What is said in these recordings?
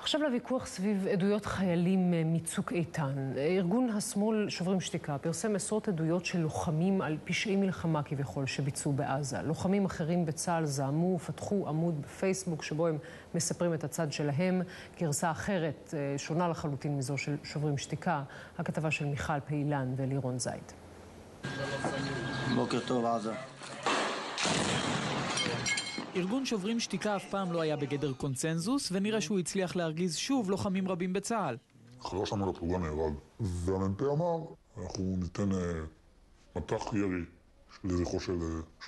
עכשיו לוויכוח סביב עדויות חיילים מצוק איתן. ארגון השמאל שוברים שתיקה פרסם עשרות עדויות של לוחמים על פשעי מלחמה כביכול שביצעו בעזה. לוחמים אחרים בצה"ל זעמו ופתחו עמוד בפייסבוק שבו הם מספרים את הצד שלהם. גרסה אחרת שונה לחלוטין מזו של שוברים שתיקה. הכתבה של מיכל פעילן ולירון זייד. בוקר טוב עזה. ארגון שוברים שתיקה אף פעם לא היה בגדר קונצנזוס, ונראה שהוא הצליח להרגיז שוב לוחמים רבים בצה"ל. אחרי שם על הפלוגה נהרג, והמ"פ אמר, אנחנו ניתן מטח ירי לזכרו של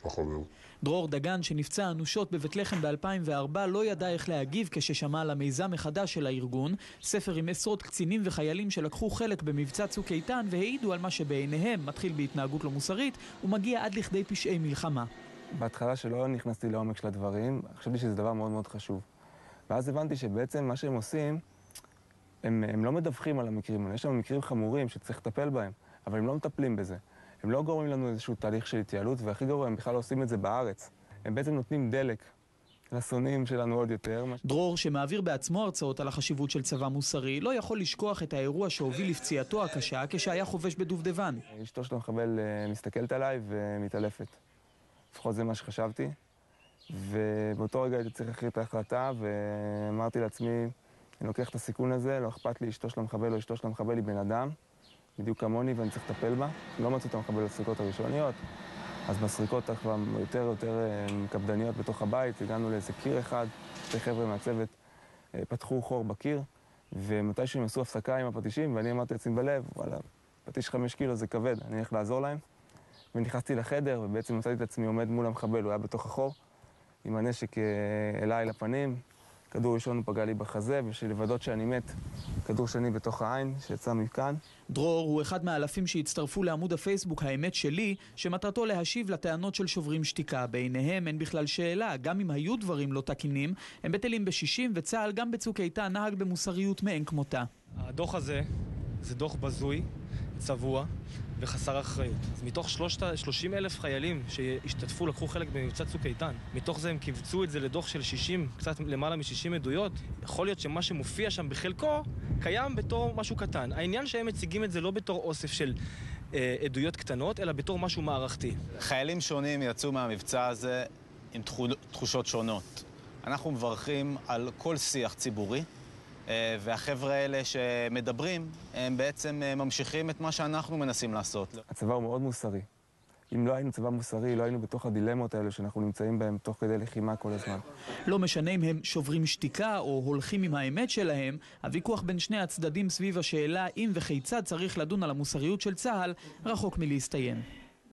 החבר. דרור דגן, שנפצע אנושות בבית לחם ב-2004, לא ידע איך להגיב כששמע על המיזם מחדש של הארגון, ספר עם עשרות קצינים וחיילים שלקחו חלק במבצע צוק איתן והעידו על מה שבעיניהם מתחיל בהתנהגות לא מוסרית ומגיע עד לכדי פשעי מלחמה. בהתחלה שלא נכנסתי לעומק של הדברים, חשבתי שזה דבר מאוד מאוד חשוב. ואז הבנתי שבעצם מה שהם עושים, הם לא מדווחים על המקרים, יש שם מקרים חמורים שצריך לטפל בהם, אבל הם לא מטפלים בזה. הם לא גורמים לנו איזשהו תהליך של התייעלות, והכי גרוע, הם בכלל לא עושים את זה בארץ. הם בעצם נותנים דלק לשונאים שלנו עוד יותר. דרור, שמעביר בעצמו הרצאות על החשיבות של צבא מוסרי, לא יכול לשכוח את האירוע שהוביל לפציעתו הקשה כשהיה חובש בדובדבן. אשתו של המחבל מסתכלת עליי ומתעלפת. לפחות זה מה שחשבתי, ובאותו רגע הייתי צריך להחליט את ההחלטה, ואמרתי לעצמי, אני לוקח את הסיכון הזה, לא אכפת לי אשתו של המחבל או אשתו של המחבל, היא בן אדם, בדיוק כמוני, ואני צריך לטפל בה. לא מצאו את המחבל בסריקות הראשוניות, אז בסריקות כבר יותר קפדניות בתוך הבית, הגענו לאיזה קיר אחד, שתי חבר'ה מהצוות פתחו חור בקיר, ומתי שהם עשו הפסקה עם הפטישים, ואני אמרתי לעצמי בלב, וואלה, פטיש 5 קילו זה כבד, אני הולך לעזור להם. ונכנסתי לחדר, ובעצם מצאתי את עצמי עומד מול המחבל, הוא היה בתוך החור, עם הנשק אליי לפנים, כדור ראשון הוא פגע לי בחזה, ושלוודות שאני מת, כדור שני בתוך העין, שיצא מכאן. דרור הוא אחד מהאלפים שהצטרפו לעמוד הפייסבוק האמת שלי, שמטרתו להשיב לטענות של שוברים שתיקה. בעיניהם אין בכלל שאלה, גם אם היו דברים לא תקינים, הם בטלים ב-60, וצה"ל גם בצוק איתן נהג במוסריות מאין כמותה. הדוח הזה זה דוח בזוי, צבוע וחסר אחריות. אז מתוך 30,000 חיילים שהשתתפו, לקחו חלק במבצע צוק איתן, מתוך זה הם קיבצו את זה לדוח של 60, קצת למעלה מ-60 עדויות. יכול להיות שמה שמופיע שם בחלקו קיים בתור משהו קטן. העניין שהם מציגים את זה לא בתור אוסף של עדויות קטנות, אלא בתור משהו מערכתי. חיילים שונים יצאו מהמבצע הזה עם תחושות שונות. אנחנו מברכים על כל שיח ציבורי, והחבר'ה האלה שמדברים, הם בעצם ממשיכים את מה שאנחנו מנסים לעשות. הצבא הוא מאוד מוסרי. אם לא היינו צבא מוסרי, לא היינו בתוך הדילמות האלה שאנחנו נמצאים בהם תוך כדי לחימה כל הזמן. לא משנה אם הם שוברים שתיקה או הולכים עם האמת שלהם, הוויכוח בין שני הצדדים סביב השאלה אם וכיצד צריך לדון על המוסריות של צה"ל רחוק מלהסתיים.